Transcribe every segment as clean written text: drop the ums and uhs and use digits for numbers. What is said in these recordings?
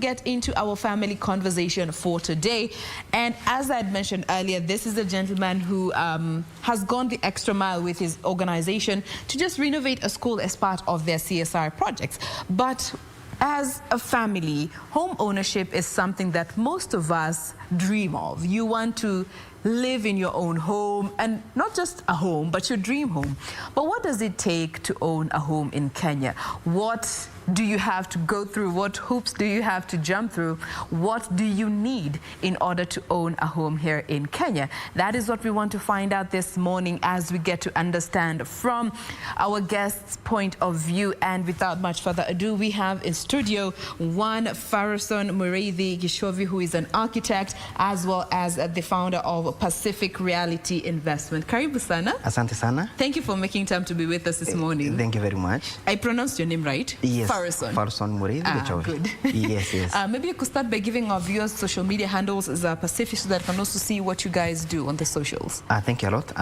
Get into our family conversation for today. And as I had mentioned earlier, this is a gentleman who has gone the extra mile with his organization to just renovate a school as part of their CSR projects. But as a family, home ownership is something that most of us dream of. You want to live in your own home, and not just a home, but your dream home. But what does it take to own a home in Kenya? What do you have to go through? What hoops do you have to jump through? What do you need in order to own a home here in Kenya? That is what we want to find out this morning as we get to understand from our guest's point of view. And without much further ado, we have in studio one Farrowson Gichovi, who is an architect as well as the founder of Pacific Reality Investment. Karibu sana. Asante sana. Thank you for making time to be with us this morning. Thank you very much. I pronounced your name right? Yes. Farrowson Gichovi. Good. Yes. Maybe you could start by giving our viewers social media handles as Pacific so that can also see what you guys do on the socials. Thank you a lot.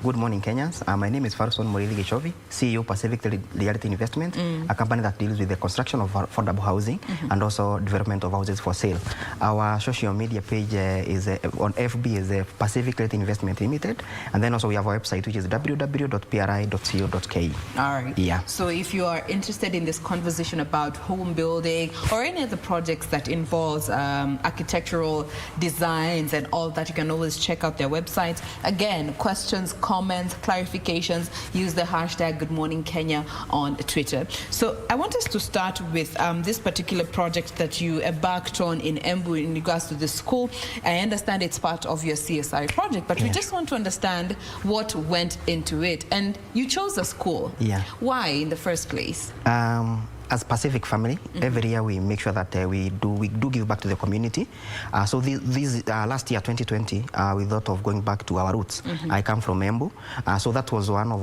Good morning, Kenyans. My name is Farrowson Gichovi, CEO Pacific Reality Investment, a company that deals with the construction of affordable housing and also development of houses for sale. Our social media page is on FB is Pacific Reality Investment Limited, and then also we have our website, which is www.pri.co.ke. All right. Yeah. So if you are interested in this conversation about home building or any other projects that involves architectural designs and all that, you can always check out their websites. Again, questions, comments, clarifications, use the hashtag Good Morning Kenya on Twitter. So I want us to start with this particular project that you embarked on in Embu in regards to the school. I understand it's part of your CSI project, but we just want to understand what went into it. And you chose a school. Yeah. Why in the first place? As Pacific family, every year we make sure that we do give back to the community. So this last year, 2020, we thought of going back to our roots. I come from Embu, so that was one of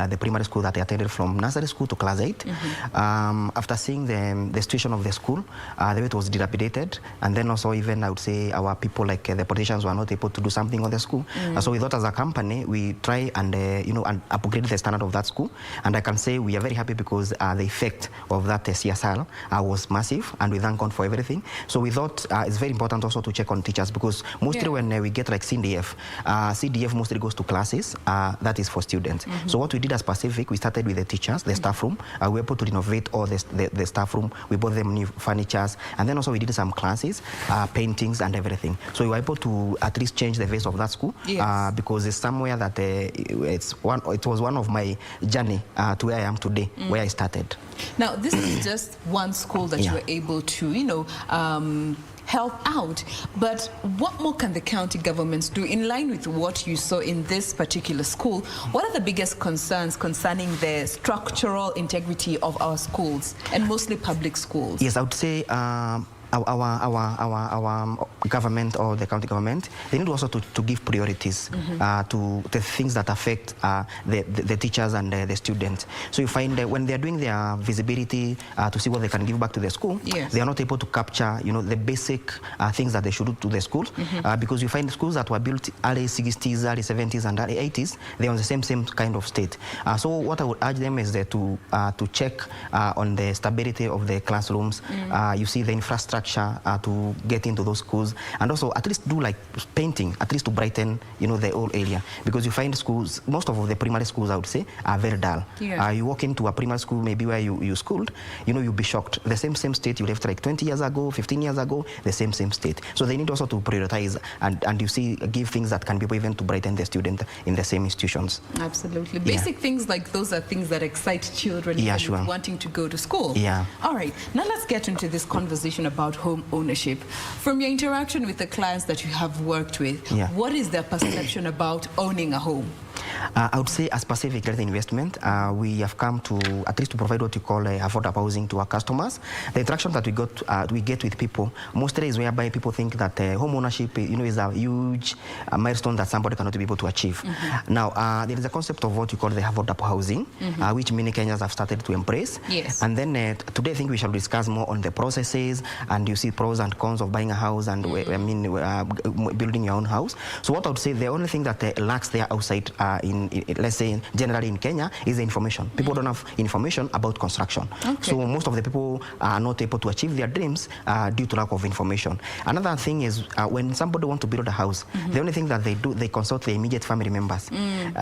the primary school that I attended from nursery school to class 8. After seeing the situation of the school, the way it was dilapidated, and then also even I would say our people like the politicians were not able to do something on the school. So we thought as a company we try and and upgrade the standard of that school. And I can say we are very happy because the effect of that CSR was massive, and we thank God for everything. So we thought it's very important also to check on teachers, because mostly when we get like CDF mostly goes to classes that is for students. So what we did as Pacific, we started with the teachers, the staff room. We were able to renovate all the staff room. We bought them new furnitures, and then also we did some classes, paintings and everything. So we were able to at least change the face of that school, because it's somewhere that it was one of my journey to where I am today, where I started. Now, this is just one school that you were able to, help out. But what more can the county governments do in line with what you saw in this particular school? What are the biggest concerns concerning the structural integrity of our schools, and mostly public schools? Yes, I would say our government or the county government, they need also to give priorities to the things that affect the teachers and the students. So you find that when they are doing their visibility to see what they can give back to the school, they are not able to capture, the basic things that they should do to the schools, because you find schools that were built early 60s, early 70s, and early 80s, they're on the same kind of state. So what I would urge them is that to check on the stability of the classrooms. You see the infrastructure to get into those schools, and also at least do like painting, at least to brighten the whole area, because you find schools, most of the primary schools I would say are very dull. You walk into a primary school maybe where you schooled, you'll be shocked. The same state you left like 20 years ago, 15 years ago, the same state. So they need also to prioritize and you see give things that can be even to brighten the student in the same institutions. Absolutely. Basic things like those are things that excite children wanting to go to school. All right, now let's get into this conversation about home ownership. From your interaction with the clients that you have worked with, what is their perception about owning a home? I would say as Pacific Reality Investment, we have come to at least to provide what you call affordable housing to our customers. The interaction that we get with people mostly is whereby people think that home ownership, is a huge milestone that somebody cannot be able to achieve. Now, there is a concept of what you call the affordable housing, which many Kenyans have started to embrace. And then today, I think we shall discuss more on the processes, and you see pros and cons of buying a house and building your own house. So what I would say, the only thing that lacks there outside in let's say generally in Kenya, is the information. People don't have information about construction. Okay. So most of the people are not able to achieve their dreams due to lack of information. Another thing is when somebody wants to build a house, the only thing that they do, they consult their immediate family members.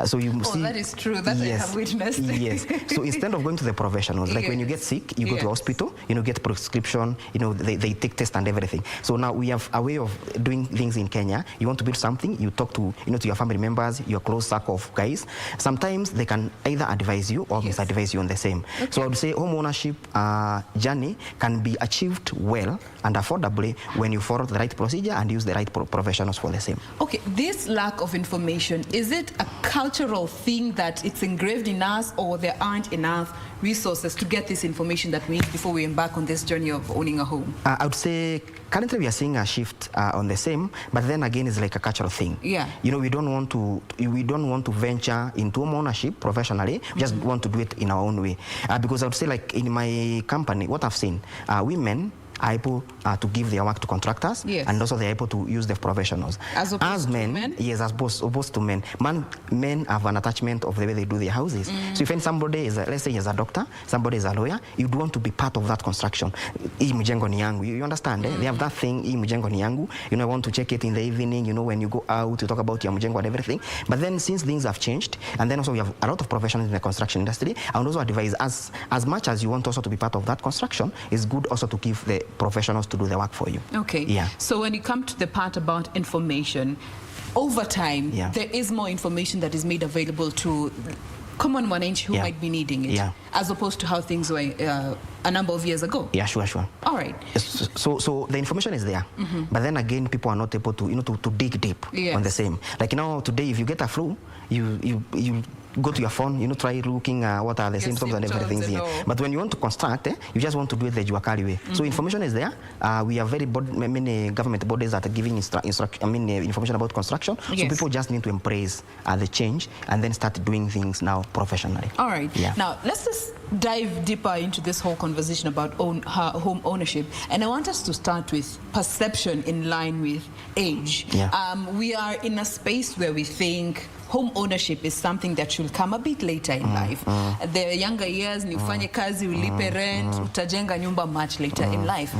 So you see, that is true. That yes, I have witnessed. Yes. So instead of going to the professionals, like when you get sick, you go to hospital, get prescription, they take tests and everything. So now we have a way of doing things in Kenya. You want to build something, you talk to, to your family members, your close circle of guys. Sometimes they can either advise you or misadvise you on the same. Okay. So I would say home ownership journey can be achieved well and affordably when you follow the right procedure and use the right professionals for the same. Okay, this lack of information, is it a cultural thing that it's engraved in us, or there aren't enough resources to get this information that we need before we embark on this journey of owning a home? I would say currently we are seeing a shift on the same, but then again it's like a cultural thing. Yeah. We don't want to venture into home ownership professionally. We just want to do it in our own way. Because I would say, like in my company, what I've seen, women are able to give their work to contractors, and also they're able to use the professionals. As men, yes, as opposed to men. Men have an attachment of the way they do their houses. So if somebody is, let's say, is a doctor, somebody is a lawyer, you'd want to be part of that construction. Hii mjengo ni yangu. You understand? They have that thing, hii mjengo ni yangu. I want to check it in the evening. When you go out, you talk about your mjengo and everything. But then since things have changed, and then also we have a lot of professionals in the construction industry, I would also advise, as much as you want also to be part of that construction, it's good also to give the professionals to do the work for you. Okay. Yeah. So when you come to the part about information, over time, there is more information that is made available to common mwananchi who might be needing it, as opposed to how things were a number of years ago. Yeah, sure. All right. So the information is there, but then again, people are not able to, to dig deep on the same. Like today, if you get a flu, you go to your phone, try looking what are the symptoms and everything here. But when you want to construct, you just want to do it the Juakali way. So information is there. We have many government bodies that are giving information about construction. So people just need to embrace the change and then start doing things now professionally. All right. Yeah. Now, let's just dive deeper into this whole conversation about home ownership. And I want us to start with perception in line with age. We are in a space where we think home ownership is something that should come a bit later in life. The younger years, ni ufanye kazi, ulipe rent, utajenga nyumba much later in life.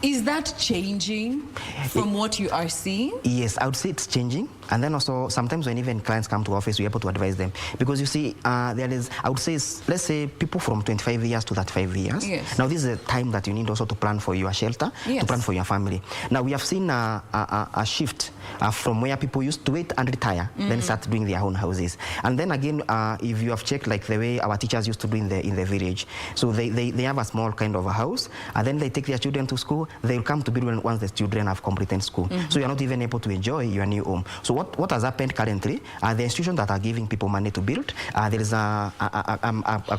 Is that changing from what you are seeing? Yes, I would say it's changing. And then also, sometimes when even clients come to office, we're able to advise them. Because you see, there is, I would say, let's say people from 25 years to 35 years. Now, this is a time that you need also to plan for your shelter, to plan for your family. Now, we have seen a shift from where people used to wait and retire, then start doing their own houses. And then again, if you have checked like the way our teachers used to do in the village, so they have a small kind of a house, and then they take their children to school. They will come to build once the children have completed school. So you're not even able to enjoy your new home. So what has happened currently, the institutions that are giving people money to build, there is a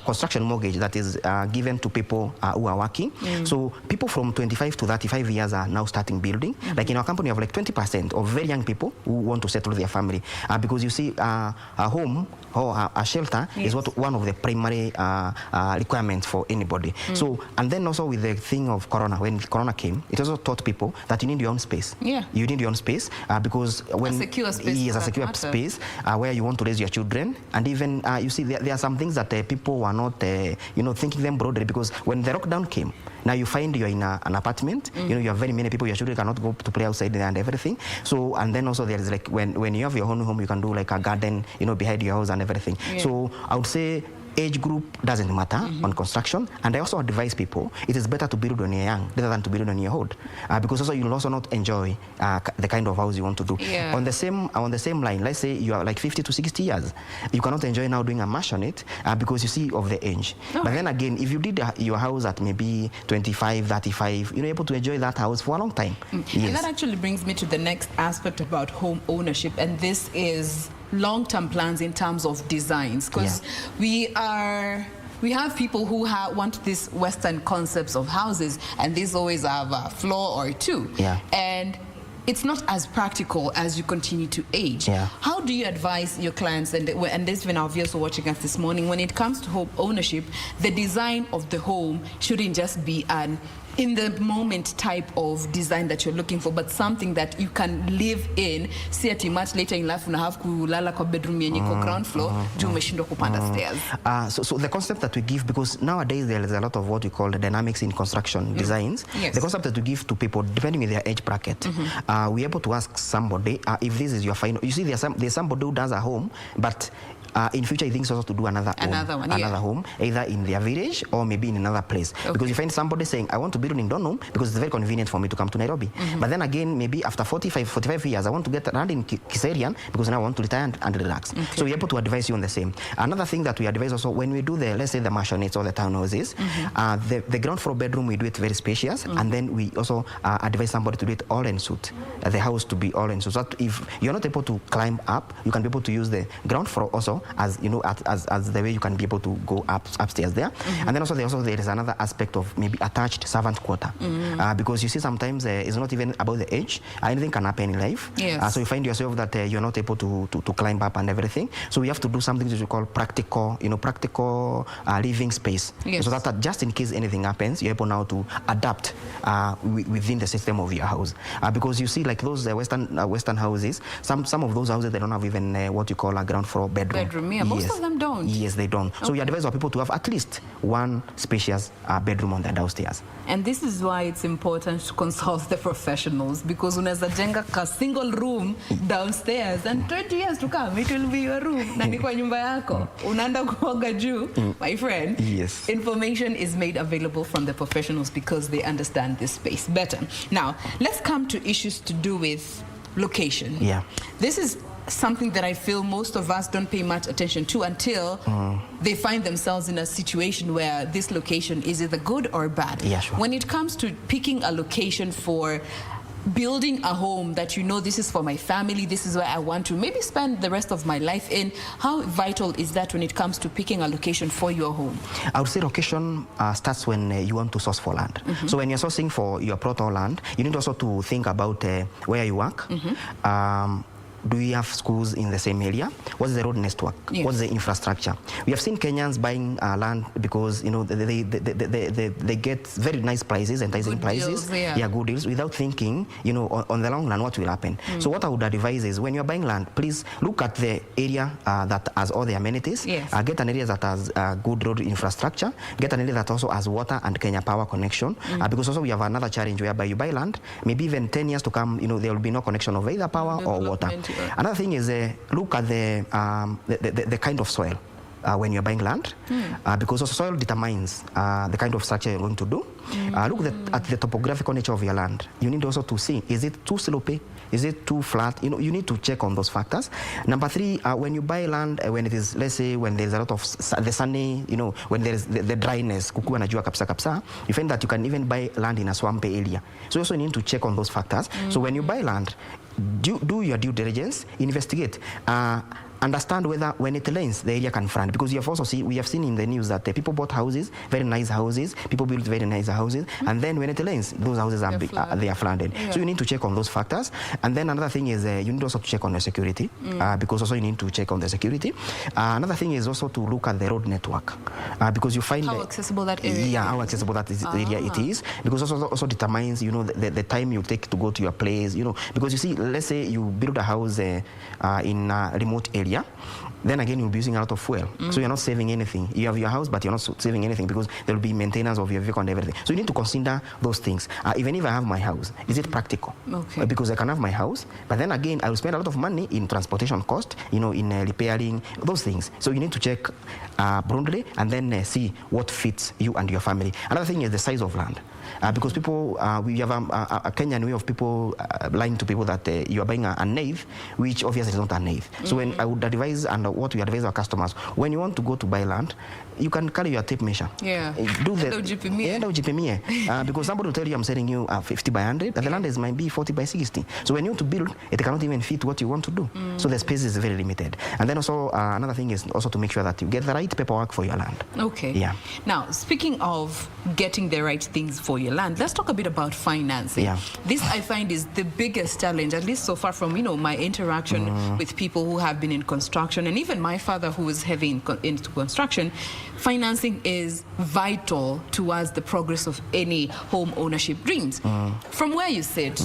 construction mortgage that is given to people who are working. So people from 25 to 35 years are now starting building. Like in our company, we have like 20% of very young people who want to settle their family. Because you see, a home or a shelter is one of the primary requirements for anybody. So, and then also with the thing of Corona, when Corona came, it also taught people that you need your own space. You need your own space because when... A secure space. Yes, a secure space where you want to raise your children. And even, you see, there are some things that people were not, thinking them broadly, because when the lockdown came, now you find you're in an apartment, you have very many people, your children cannot go to play outside and everything. So, and then also there is like, when you have your own home, you can do like a garden, behind your house and everything. So I would say age group doesn't matter on construction, and I also advise people it is better to build when you're young rather than to build when you're old, because also you'll also not enjoy the kind of house you want to do. On the same line, let's say you are like 50 to 60 years, you cannot enjoy now doing a mash on it because you see of the age. But then again, if you did your house at maybe 25, 35, you're able to enjoy that house for a long time. And that actually brings me to the next aspect about home ownership, and this is long-term plans in terms of designs, because we have people who want these Western concepts of houses, and these always have a floor or two, and it's not as practical as you continue to age. How do you advise your clients, and this when our viewers were watching us this morning, when it comes to home ownership, the design of the home shouldn't just be an in the moment type of design that you're looking for, but something that you can live in. Si ati much later in life una have kulala kwa bedroom yenye kwa ground floor juu umeshindwa kupanda stairs. So the concept that we give, because nowadays there is a lot of what we call the dynamics in construction designs. Yes. The concept that we give to people, depending on their age bracket, we're able to ask somebody if this is your final. You see, there's somebody who does a home, but in future he thinks also to do another home, either in their village or maybe in another place. Okay. Because you find somebody saying, I want to build in Donholm because it's very convenient for me to come to Nairobi. But then again, maybe after 45 years, I want to get around in Kiserian because now I want to retire and relax. Okay. So we're able to advise you on the same. Another thing that we advise also, when we do let's say the mansionettes or the townhouses, the ground floor bedroom, we do it very spacious, and then we also advise somebody to do it all en suite, the house to be all en suite. So that if you're not able to climb up, you can be able to use the ground floor also as you know, as the way you can be able to go upstairs there. And then also there is another aspect of maybe attached servant quarter, because you see sometimes it's not even about the age. Anything can happen in life. Yes. So you find yourself that you're not able to climb up and everything. So we have to do something that we call practical living space. Yes. So that just in case anything happens, you're able now to adapt within the system of your house. Because you see, like those Western houses, some of those houses, they don't have even what you call a ground floor bedroom. Yeah, most of them don't. Yes, they don't. So we advise our people to have at least one spacious bedroom on their downstairs. And this is why it's important to consult the professionals, because unaweza jenga a single room downstairs and 20 years to come it will be your room. Na ni kwa nyumba yako. Unaenda kuoga juu, my friend. Yes. Information is made available from the professionals because they understand this space better. Now, let's come to issues to do with location. Yeah. This is something that I feel most of us don't pay much attention to until they find themselves in a situation where this location is either good or bad. Yeah, sure. When it comes to picking a location for building a home that you know this is for my family, this is where I want to maybe spend the rest of my life in, how vital is that when it comes to picking a location for your home? I would say location starts when you want to source for land. So when you're sourcing for your plot or land, you need also to think about where you work. Do we have schools in the same area? What's the road network? Yes. What's the infrastructure? We have seen Kenyans buying land because, you know, they get very nice prices, enticing prices. Deals, good deals, without thinking, you know, on the long run what will happen. So what I would advise is when you're buying land, please look at the area that has all the amenities. Yes. Get an area that has good road infrastructure. Get an area that also has water and Kenya Power connection. Because also we have another challenge whereby you buy land, maybe even 10 years to come, you know, there will be no connection of either power or water. Another thing is look at the kind of soil when you're buying land, because also soil determines the kind of structure you're going to do. Look at the topographical nature of your land. You need also to see, is it too slopey? Is it too flat? You know, you need to check on those factors. Number 3, when you buy land, when it is, let's say, when there's a lot of the sunny, you know, when there's the dryness, kukuwa na jua kapsa, you find that you can even buy land in a swampy area. So you also need to check on those factors. So when you buy land, do your due diligence, investigate. Understand whether when it rains, the area can flood. Because we have seen in the news that people bought houses, very nice houses, people built very nice houses, and then when it rains, those houses are flooded. Yeah. So you need to check on those factors. And then another thing is you need also to check on the security, because also you need to check on the security. Another thing is also to look at the road network, because you find how accessible that area. Yeah, how accessible that area it is, because also determines, you know, the time you take to go to your place, you know, because you see, let's say you build a house in a remote area. Then again, you'll be using a lot of fuel. So you're not saving anything. You have your house, but you're not saving anything because there will be maintenance of your vehicle and everything. So you need to consider those things. Even if I have my house, is it practical? Okay. Because I can have my house, but then again, I will spend a lot of money in transportation cost, you know, in repairing, those things. So you need to check broadly and then see what fits you and your family. Another thing is the size of land. Because people, we have a Kenyan way of people lying to people that you are buying a nave, which obviously is not a nave. So when I would advise, and what we advise our customers, when you want to go to buy land, you can carry your tape measure. Yeah. Do the because somebody will tell you I'm selling you 50 by 100, and the land might be 40 by 60. So when you want to build, it cannot even fit what you want to do. So the space is very limited. And then also another thing is also to make sure that you get the right paperwork for your land. Okay. Yeah. Now, speaking of getting the right things for your land, let's talk a bit about financing. Yeah. This I find is the biggest challenge, at least so far from, you know, my interaction with people who have been in construction and even even my father, who is heavy into construction, financing is vital towards the progress of any home ownership dreams. From where you sit,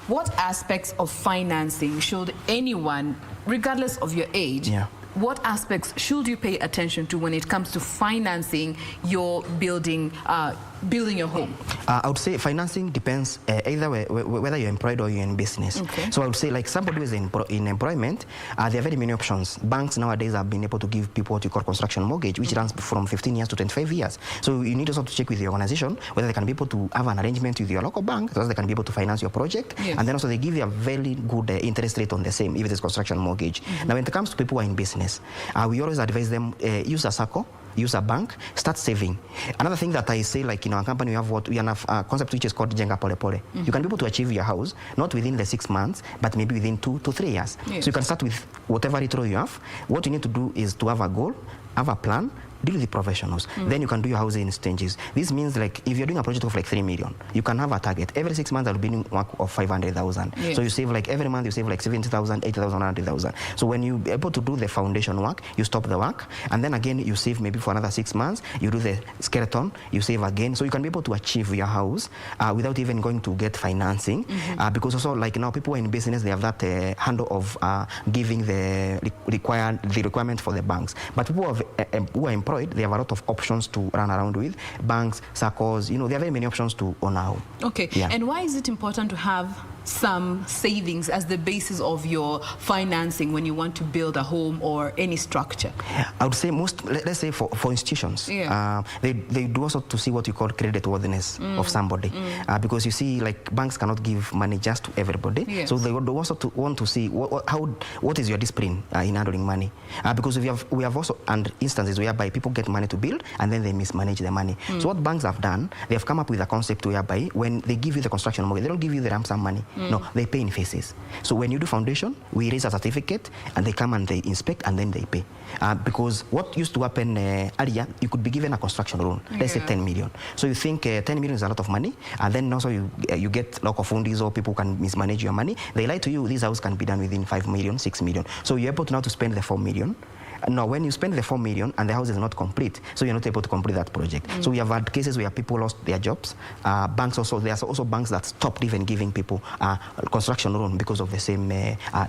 what aspects of financing should anyone, regardless of your age, what aspects should you pay attention to when it comes to financing your building your home? I would say financing depends either whether you're employed or you're in business. So I would say, like, somebody who is in employment, there are very many options. Banks nowadays have been able to give people what you call construction mortgage, which runs from 15 years to 25 years. So you need also to check with your organization whether they can be able to have an arrangement with your local bank so that they can be able to finance your project. And then also they give you a very good interest rate on the same, if it is construction mortgage. Now, when it comes to people who are in business, we always advise them, use a circle, use a bank, start saving. Another thing that I say, like in our company, we have a concept which is called Jenga Pole Pole. You can be able to achieve your house, not within the 6 months, but maybe within 2 to 3 years. So you can start with whatever little you have. What you need to do is to have a goal, have a plan, deal with the professionals. Then you can do your house in stages. This means, like, if you're doing a project of like 3 million, you can have a target. Every 6 months, I'll be doing work of 500,000. So you save, like, every month you save like 70,000, 80,000, 100,000. So when you're able to do the foundation work, you stop the work, and then again you save maybe for another 6 months. You do the skeleton, you save again. So you can be able to achieve your house without even going to get financing. Because also, like, now people who are in business, they have that handle of giving the requirement for the banks. But people who are employed, they have a lot of options to run around with. Banks, circles, there are very many options to own a home. And why is it important to have some savings as the basis of your financing when you want to build a home or any structure? I would say let's say for institutions, they do also to see what you call credit worthiness of somebody. Because you see, like, banks cannot give money just to everybody. So they also want to see what is your discipline in handling money. Because we have also instances whereby people get money to build and then they mismanage the money. So what banks have done, they have come up with a concept whereby when they give you the construction mortgage, they don't give you the lump sum money. No, they pay in phases. So when you do foundation, we raise a certificate and they come and they inspect and then they pay. Because what used to happen earlier, you could be given a construction loan, let's say 10 million. So you think 10 million is a lot of money, and then also you get local fundis or people can mismanage your money. They lie to you, this house can be done within 5 million, 6 million. So you're able to now to spend the 4 million. Now, when you spend the 4 million and the house is not complete, so you're not able to complete that project. So we have had cases where people lost their jobs. Banks also, there are also banks that stopped even giving people construction loan because of the same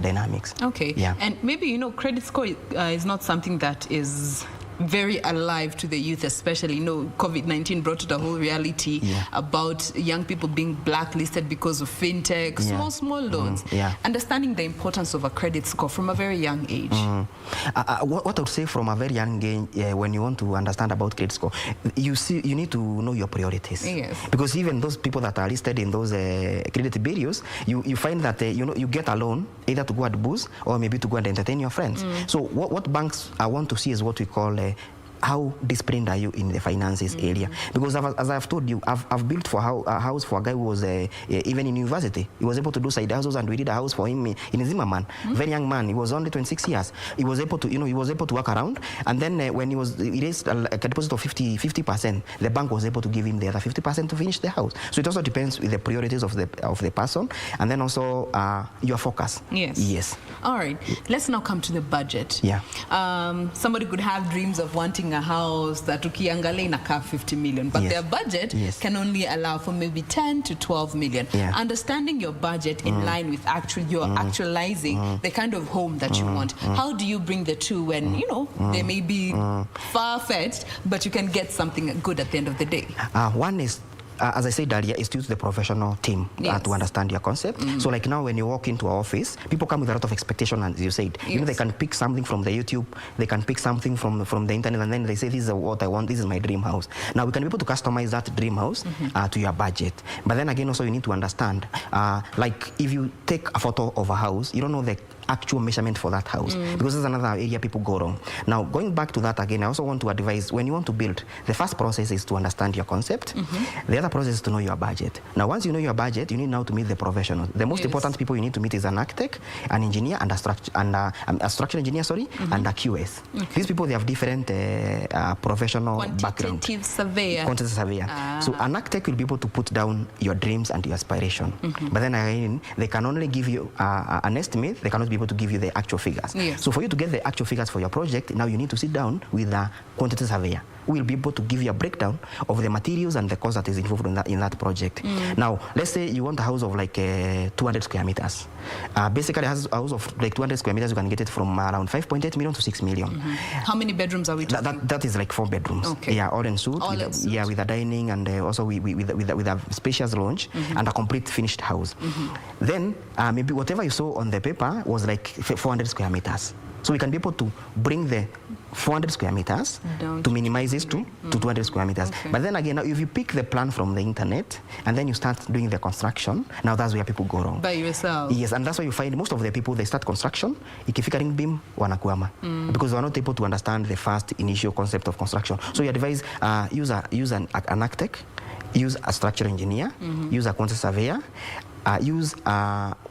dynamics. And maybe, credit score is not something that is very alive to the youth, especially. COVID-19 brought it a whole reality about young people being blacklisted because of fintech, small loans. Understanding the importance of a credit score from a very young age. What I would say from a very young age, when you want to understand about credit score, you need to know your priorities. Because even those people that are listed in those credit bureaus, you find that you get a loan either to go and booze or maybe to go and entertain your friends. So what banks want to see is what we call how disciplined are you in the finances area? Because as I've told you, I've built for a house for a guy who was even in university. He was able to do side houses, and we did a house for him in Zimmerman. Very young man. He was only 26 years. He was able to, he was able to work around. And then when he raised a deposit of 50%, the bank was able to give him the other 50% to finish the house. So it also depends with the priorities of the person, and then also your focus. Yes. All right. Let's now come to the budget. Somebody could have dreams of wanting a house that ukiangalia inakaa 50 million, but their budget can only allow for maybe 10 to 12 million. Understanding your budget in line with actualizing the kind of home that you want. How do you bring the two when, they may be far-fetched, but you can get something good at the end of the day? One is, as I said earlier, is to use the professional team to understand your concept. So like now when you walk into our office, people come with a lot of expectation, as you said. They can pick something from the YouTube, they can pick something from the internet, and then they say, this is what I want, this is my dream house. Now we can be able to customize that dream house to your budget. But then again, also you need to understand, like if you take a photo of a house, you don't know the actual measurement for that house, because that's another area people go wrong. Now, going back to that again, I also want to advise, when you want to build, the first process is to understand your concept. The other process is to know your budget. Now, once you know your budget, you need now to meet the professionals. The most important people you need to meet is an architect, an engineer, and a structural engineer, and a QS. These people, they have different professional background. Quantitative surveyor. So an architect will be able to put down your dreams and your aspiration. But then again, they can only give you an estimate. They cannot be able able to give you the actual figures. Yes. So for you to get the actual figures for your project, now you need to sit down with a quantity surveyor who will be able to give you a breakdown of the materials and the cost that is involved in that project. Now, let's say you want a house of like 200 square meters. Basically, a house of like 200 square meters, you can get it from around 5.8 million to 6 million. How many bedrooms are we talking? That is like 4 bedrooms. Okay. Yeah, all in suite. Yeah, with a dining and also with a spacious lounge and a complete finished house. Then maybe whatever you saw on the paper was like 400 square meters. So we can be able to bring the 400 square meters to minimize this to 200 square meters. Okay. But then again, now if you pick the plan from the internet and then you start doing the construction, now that's where people go wrong. By yourself. Yes, and that's why you find most of the people, they start construction, ikifika ring beam, wanakwama. Because they are not able to understand the first initial concept of construction. So you advise, use an architect, use a structural engineer, use a quantity surveyor, use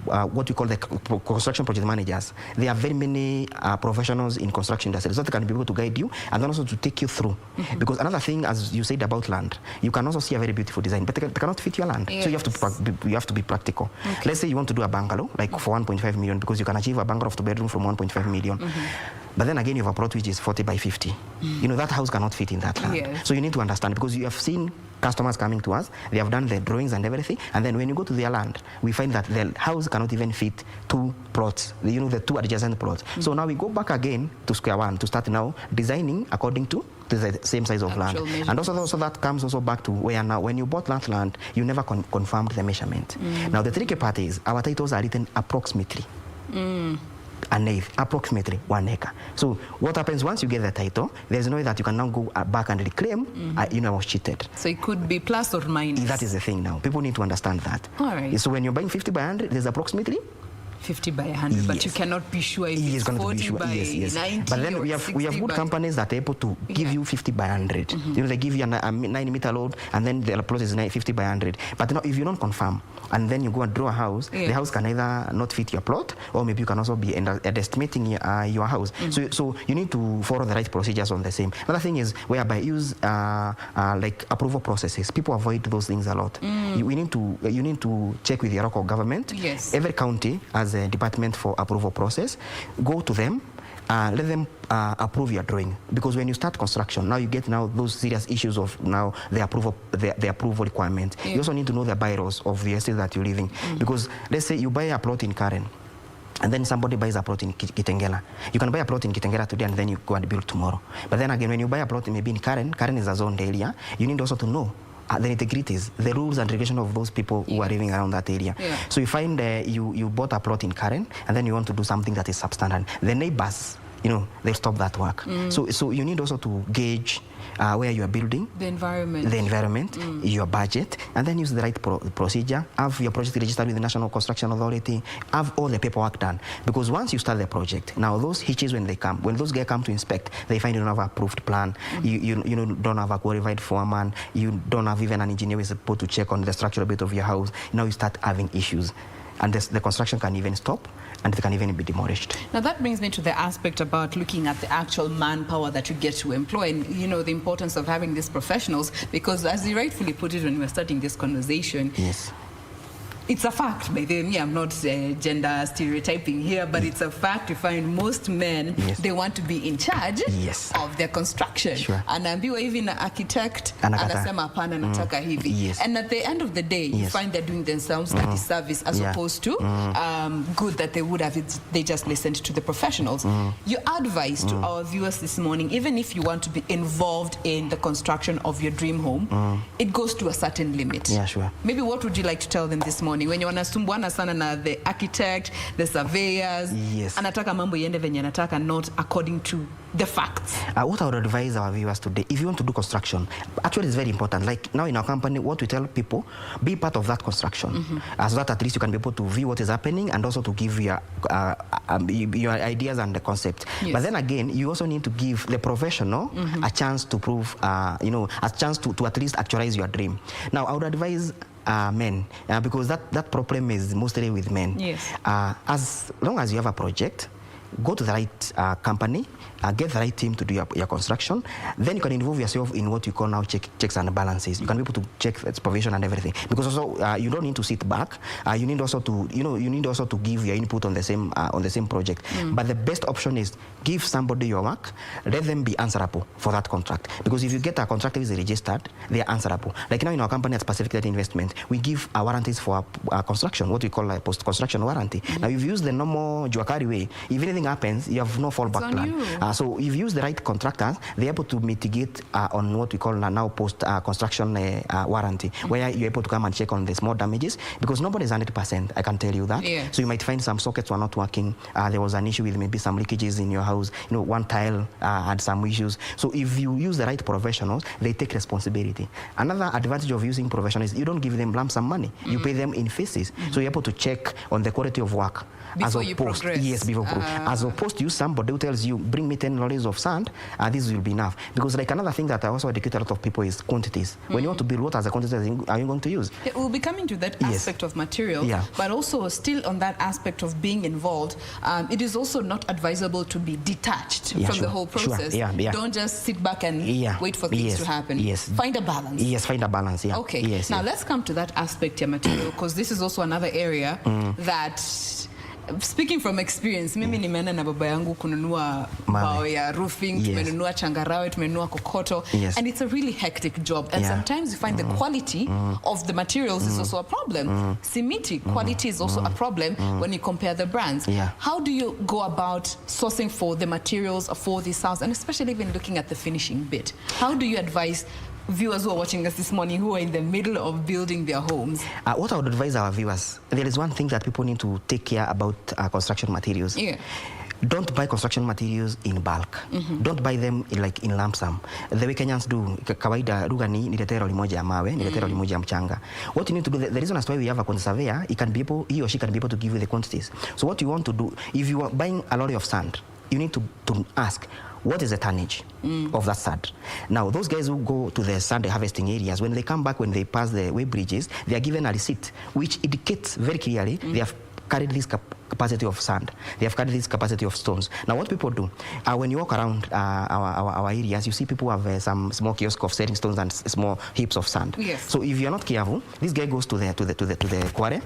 what we call the construction project managers. There are very many professionals in construction industry, so they can be able to guide you and then also to take you through. Because another thing, as you said about land, you can also see a very beautiful design, but they cannot fit your land. Yes. So you have to be practical. Let's say you want to do a bungalow, like for 1.5 million, because you can achieve a bungalow of 2 bedroom from 1.5 million. But then again, you have a plot which is 40 by 50. You know, that house cannot fit in that land. Yes. So you need to understand, because you have seen customers coming to us, they have done the drawings and everything, and then when you go to their land, we find that the house cannot even fit 2 plots, you know, the 2 adjacent plots. So now we go back again to square one to start now designing according to the same size of land. And also that comes also back to where now, when you bought that land, you never confirmed the measurement. Now the tricky part is, our titles are written approximately. An eighth, approximately 1 acre. So what happens once you get the title, there's no way that you can now go back and reclaim, you know, I was cheated. So it could be plus or minus. That is the thing now. People need to understand that. All right. So when you're buying 50 by 100, there's approximately 50 by 100, but you cannot be sure if it's 40 by 90. But then we have good companies that are able to give you 50 by 100. You know, they give you a 9-meter load, and then the plot is 50 by 100. But now, if you don't confirm, and then you go and draw a house, the house can either not fit your plot, or maybe you can also be estimating your house. So you need to follow the right procedures on the same. Another thing is whereby use like approval processes. People avoid those things a lot. You need to check with your local government. Yes. Every county has a department for approval process. Go to them. Let them approve your drawing, because when you start construction, now you get those serious issues of now the approval requirement. You also need to know the bylaws of the estate that you're living, because let's say you buy a plot in Karen, and then somebody buys a plot in Kitengela. You can buy a plot in Kitengela today and then you go and build tomorrow. But then again, when you buy a plot maybe in Karen is a zoned area, you need also to know the nitty-gritties, the rules and regulations of those people who are living around that area. So you find you bought a plot in Karen, and then you want to do something that is substandard. The neighbors, you know, they stop that work. So you need also to gauge where you are building, the environment, your budget, and then use the right procedure. Have your project registered with the National Construction Authority. Have all the paperwork done, because once you start the project, now those hitches when those guys come to inspect, they find you don't have an approved plan. You don't have a qualified foreman. You don't have even an engineer who is supposed to check on the structural bit of your house. Now you start having issues, and the construction can even stop, and it can even be demolished. Now that brings me to the aspect about looking at the actual manpower that you get to employ, and you know the importance of having these professionals, because as you rightfully put it when we were starting this conversation, it's a fact, by the way, I'm not gender stereotyping here, but it's a fact. You find most men, they want to be in charge of their construction. And even an architect, anasema hapana nataka hivi. And at the end of the day, you find they're doing themselves a disservice as opposed to good that they would have if they just listened to the professionals. Your advice to our viewers this morning, even if you want to be involved in the construction of your dream home, it goes to a certain limit. Maybe what would you like to tell them this morning? When you wanasumbuana sana na the architect, the surveyors, anataka mambo yende venye anataka, not according to the facts. What I would advise our viewers today, if you want to do construction, actually it's very important. Like now in our company, what we tell people, be part of that construction, so that at least you can be able to view what is happening and also to give your ideas and the concept. But then again, you also need to give the professional a chance to prove, a chance to at least actualize your dream. Now, I would advise men, because that problem is mostly with men. As long as you have a project, go to the right company, get the right team to do your construction. Then you can involve yourself in what you call now checks and balances. You can be able to check its provision and everything. Because also you don't need to sit back. You need also to give your input on the same project. But the best option is give somebody your work, let them be answerable for that contract. Because if you get a contract that is registered, they are answerable. Like now in our company at Pacific Debt Investment, we give warranties for construction, what we call a post-construction warranty. Now if you use the normal Juakari way, if anything happens, you have no fallback plan. So if you use the right contractors, they're able to mitigate on what we call now post-construction warranty, where you're able to come and check on the small damages, because nobody is 100%, I can tell you that. Yeah. So you might find some sockets were not working. There was an issue with maybe some leakages in your house. One tile had some issues. So if you use the right professionals, they take responsibility. Another advantage of using professionals is you don't give them lump sum money. You pay them in phases. So you're able to check on the quality of work. Before you progress. Yes, before as opposed to use somebody who tells you, bring me 10 lorries of sand, this will be enough. Because like another thing that I also educate a lot of people is quantities. When you want to build, what are the quantities are you going to use? Yeah, we'll be coming to that aspect of material, but also still on that aspect of being involved, it is also not advisable to be detached from the whole process. Don't just sit back and wait for things to happen. Find a balance. Yes, find a balance, Okay, now let's come to that aspect, material, because this is also another area that, speaking from experience, mimi nimeenda na baba yangu kununua bao ya roofing, tumenunua changarawe, tumenunua kokoto, and it's a really hectic job. And sometimes you find the quality of the materials is also a problem. Simiti quality is also a problem when you compare the brands. How do you go about sourcing for the materials for this house, and especially even looking at the finishing bit? How do you advise viewers who are watching us this morning who are in the middle of building their homes? What I would advise our viewers, there is one thing that people need to take care about construction materials. Don't buy construction materials in bulk. Don't buy them in lump sum. The way Kenyans do, kawaida ruga ni niletee lori moja ya mawe, niletee lori moja ya mchanga. What you need to do, the reason as to why we have a surveyor, he or she can be able to give you the quantities. So what you want to do, if you are buying a lorry of sand, you need to ask, what is the tonnage of that sand? Now, those guys who go to the sand harvesting areas, when they come back, when they pass the way bridges, they are given a receipt, which indicates very clearly they have carried this capacity of sand. They have carried this capacity of stones. Now, what people do, when you walk around our areas, you see people have some small kiosk of selling stones and small heaps of sand. So if you're not careful, this guy goes to the quarry.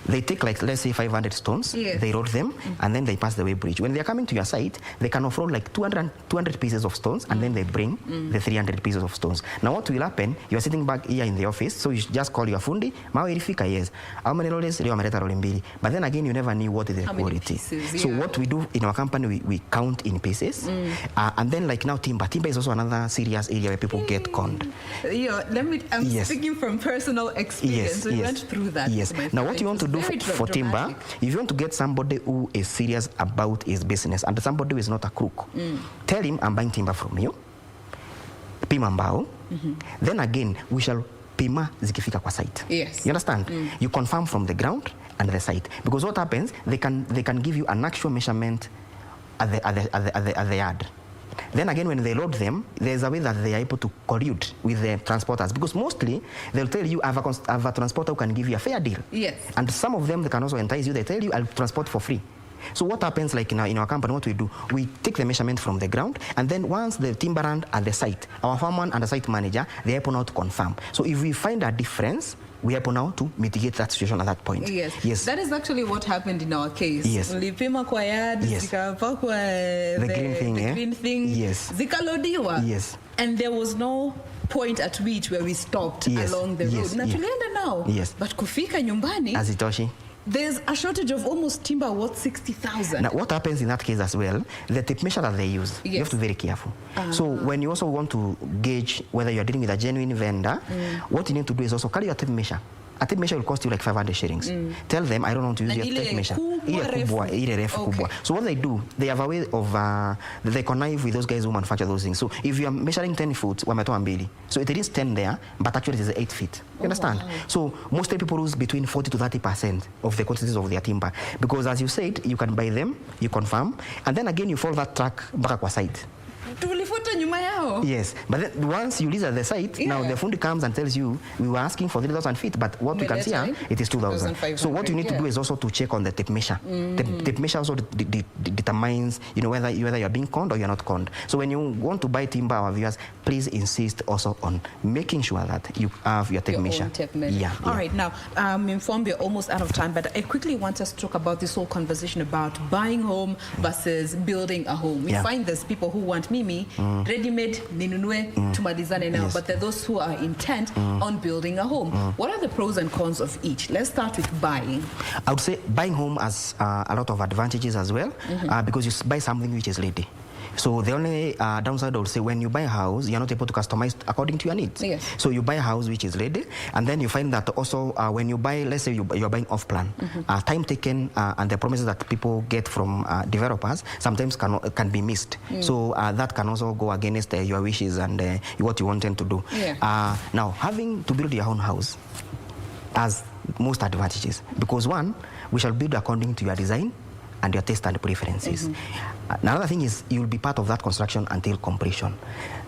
They take, like, let's say 500 stones, they load them, and then they pass the way bridge. When they're coming to your site, they can offload like 200 pieces of stones, and then they bring the 300 pieces of stones. Now what will happen, you're sitting back here in the office, so you just call your fundi, mawe ilifika, yes. How many lorries? Leo ameleta lori mbili. But then again, you never knew what is the quality. So what we do in our company, we count in pieces. And then, like now, timber. Timber is also another serious area where people get conned. I'm speaking from personal experience. We went through that. Now what you want to do for timber, if you want to get somebody who is serious about his business and somebody who is not a crook, tell him, I'm buying timber from you, pima mbao, then again we shall pima zikifika kwa site. You understand? You confirm from the ground and the site, because what happens, they can give you an actual measurement at the yard. Then again, when they load them, there's a way that they are able to collude with the transporters, because mostly they'll tell you, I have a transporter who can give you a fair deal. And some of them, they can also entice you. They tell you, I'll transport for free. So what happens, like in our company, what we do, we take the measurement from the ground, and then once the timber land at the site, our foreman and the site manager, they're able now to confirm. So if we find a difference, we are able now to mitigate that situation at that point. That is actually what happened in our case. Ulipima kwa yard, zikapakwa the green thing, zikalodiwa. And there was no point at which where we stopped along the road. Na tulienda now. But kufika nyumbani, hazitoshi. There's a shortage of almost timber worth 60,000. Now, what happens in that case as well, the tape measure that they use, you have to be very careful. So when you also want to gauge whether you're dealing with a genuine vendor, what you need to do is also carry your tape measure. A tape measure will cost you like 500 shillings. Tell them, I don't want to use your tape measure. So what they do, they have a way of, they connive with those guys who manufacture those things. So if you are measuring 10 foot, wametoa mbili. So it is 10 there, but actually it is 8 feet. You understand? So mostly people lose between 40 to 30% of the quantities of their timber. Because as you said, you can buy them, you confirm, and then again you follow that track back kwa site. tulifuata nyuma yao. Yes, but then once you lease at the site, now the fundi comes and tells you, we were asking for 3,000 feet, but what we can see here, it is 2,000. So what you need to do is also to check on the tape measure. The tape measure also determines, whether you're being conned or you're not conned. So when you want to buy timber, our viewers, please insist also on making sure that you have your tape measure. Yeah. All right, now I'm informed we're almost out of time, but I quickly want us to talk about this whole conversation about buying home versus building a home. We find there's people who want Mimi, ready-made, ninunue, tumalizane now, but there are those who are intent on building a home. What are the pros and cons of each? Let's start with buying. I would say buying home has a lot of advantages as well, because you buy something which is ready. So the only downside I would say, when you buy a house, you're not able to customize according to your needs. Yes. So you buy a house which is ready, and then you find that also when you buy, let's say you're buying off plan, time taken and the promises that people get from developers sometimes can be missed. So that can also go against your wishes and what you wanted to do. Now, having to build your own house has most advantages, because one, we shall build according to your design and your taste and preferences. Another thing is you'll be part of that construction until completion.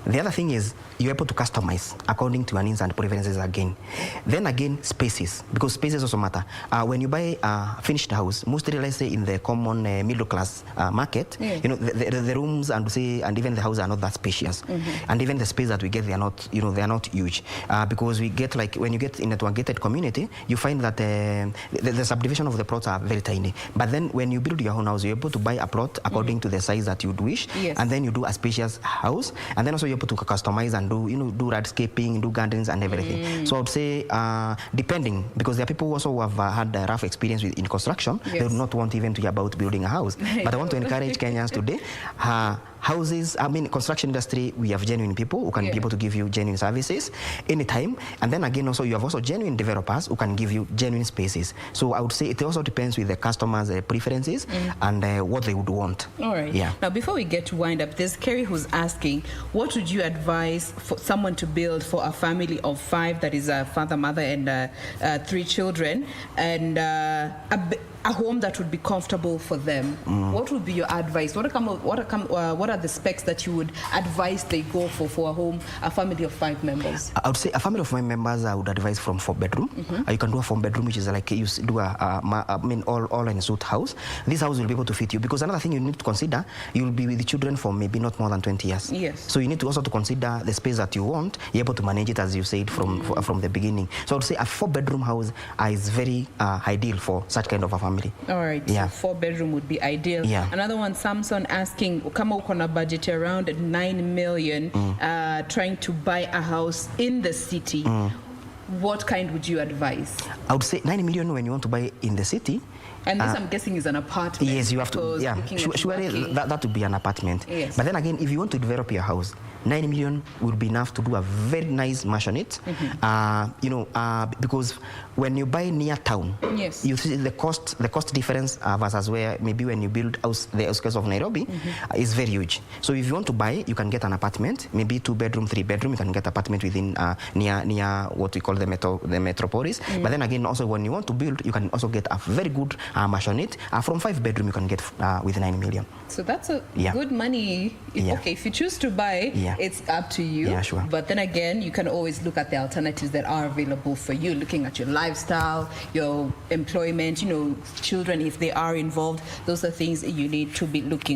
The other thing is you're able to customize according to your needs and preferences again. Then again, spaces, because spaces also matter. When you buy a finished house, mostly, let's say in the common middle class market, the rooms and even the houses are not that spacious, and even the space that we get, they are not huge, because we get, like, when you get into a gated community, you find that the subdivision of the plots are very tiny. But then when you build your own house, you're able to buy a plot according to the size that you'd wish, and then you do a spacious house, and then also you're able to customize and do landscaping, do gardens and everything. So I would say, depending, because there are people also who have had a rough experience in construction, they would not want even to hear about building a house. But I want to encourage Kenyans today. Houses, construction industry, we have genuine people who can be able to give you genuine services anytime. And then again, also, you have also genuine developers who can give you genuine spaces. So I would say it also depends with the customers' preferences and what they would want. All right. Now, before we get to wind up, there's Kerry who's asking, what would you advise for someone to build for a family of 5, that is a father, mother, and 3 children, and a home that would be comfortable for them? What would be your advice? What are the specs that you would advise they go for a home, a family of 5 members? I would say a family of 5 members, I would advise from 4-bedroom. You can do a 4-bedroom, which is like you do all in a suit house. This house will be able to fit you, because another thing you need to consider, you'll be with the children for maybe not more than 20 years. Yes. So you need to also to consider the space that you want. You're able to manage it, as you said, from the beginning. So I would say a 4-bedroom house is very ideal for such kind of a family. All right. So 4-bedroom would be ideal. Another one, Samson, asking, kama uko na budget around 9 million, trying to buy a house in the city, what kind would you advise? I would say 9 million when you want to buy in the city. And this, I'm guessing, is an apartment. Yes, you have to. Surely that would be an apartment. Yes. But then again, if you want to develop your house, 9 million would be enough to do a very nice maisonette. Because when you buy near town, you see the cost difference versus where maybe when you build the outskirts of Nairobi is very huge. So if you want to buy, you can get an apartment, maybe 2-bedroom, 3-bedroom. You can get apartment within near what we call the metropolis. But then again, also when you want to build, you can also get a very good maisonette. From 5-bedroom, you can get with 9 million. So that's a good money. Okay, if you choose to buy, it's up to you. Yeah, sure. But then again, you can always look at the alternatives that are available for you, looking at your lifestyle, your employment, children, if they are involved. Those are things you need to be look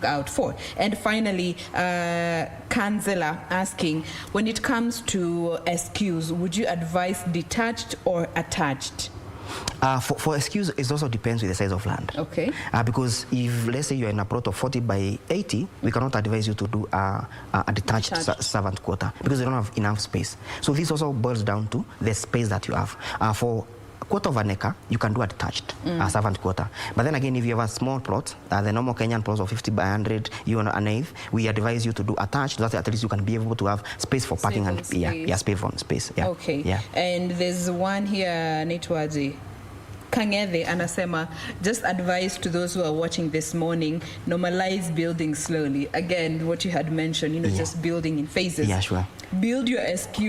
out for. And finally, Kanzela asking, when it comes to SQs, would you advise detached or attached? For SQs, it also depends with the size of land. Okay. Because if, let's say, you're in a plot of 40 by 80, we cannot advise you to do a detached servant quarter, because you don't have enough space. So this also boils down to the space that you have. For quarter of an acre, you can do a detached servant quarter. But then again, if you have a small plot, the normal Kenyan plots of 50 by 100, you want an eighth, we advise you to do attached, so that at least you can be able to have space for parking and space. Okay. Yeah. And there's one here, Netwaji Kangede anasema, just advice to those who are watching this morning, normalize building slowly. Again, what you had mentioned, just building in phases. Yeah, sure. Build your SQ,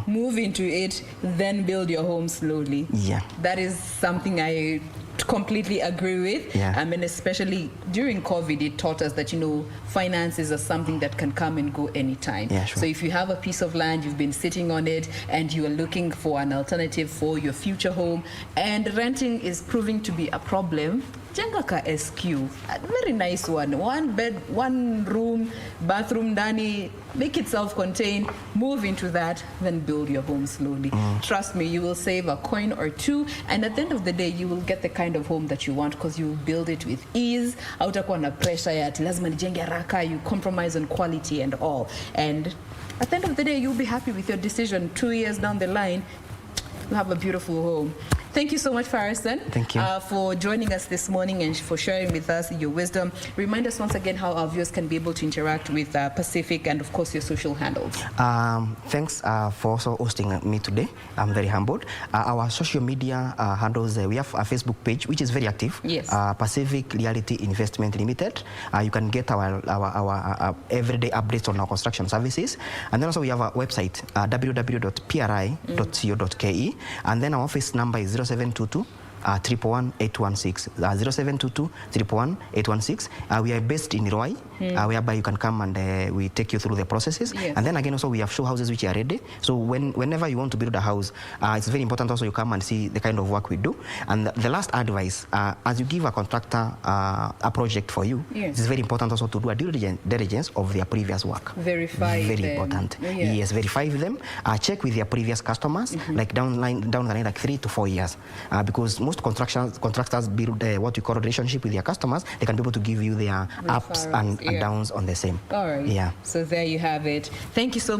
move into it, then build your home slowly. Yeah. That is something I completely agree with. Yeah. I mean, especially during COVID, it taught us that, finances are something that can come and go anytime. Yeah, sure. So if you have a piece of land, you've been sitting on it, and you are looking for an alternative for your future home, and renting is proving to be a problem, jenga ka SQ, a very nice one. One bed, one room, bathroom, ndani, make it self-contained, move into that, then build your home slowly. Trust me, you will save a coin or two, and at the end of the day, you will get the kind of home that you want because you build it with ease. Hautakuwa na pressure ya ati lazima nijenge haraka, you compromise on quality and all. And at the end of the day, you'll be happy with your decision. 2 years down the line, you have a beautiful home. Thank you so much, Farrowson. Thank you. For joining us this morning and for sharing with us your wisdom. Remind us once again how our viewers can be able to interact with Pacific and, of course, your social handles. Thanks for also hosting me today. I'm very humbled. Our social media handles, we have a Facebook page, which is very active. Yes. Pacific Realty Investment Limited. You can get our everyday updates on our construction services. And then also we have a website, www.pri.co.ke. And then our office number is 0722 816. 0722 816. We are based in Roy, whereby you can come and we take you through the processes. Yes. And then again, also we have show houses which are ready. So whenever you want to build a house, it's very important also you come and see the kind of work we do. And the last advice, as you give a contractor a project for you, yes, it's very important also to do a due diligence of their previous work. Verify very them. Important. Oh, yeah. Yes, verify them. Check with their previous customers, like down the line, like 3 to 4 years, because most contractors build what we call a relationship with their customers. They can be able to give you their ups and downs on the same. All right. Yeah. So there you have it. Thank you so much.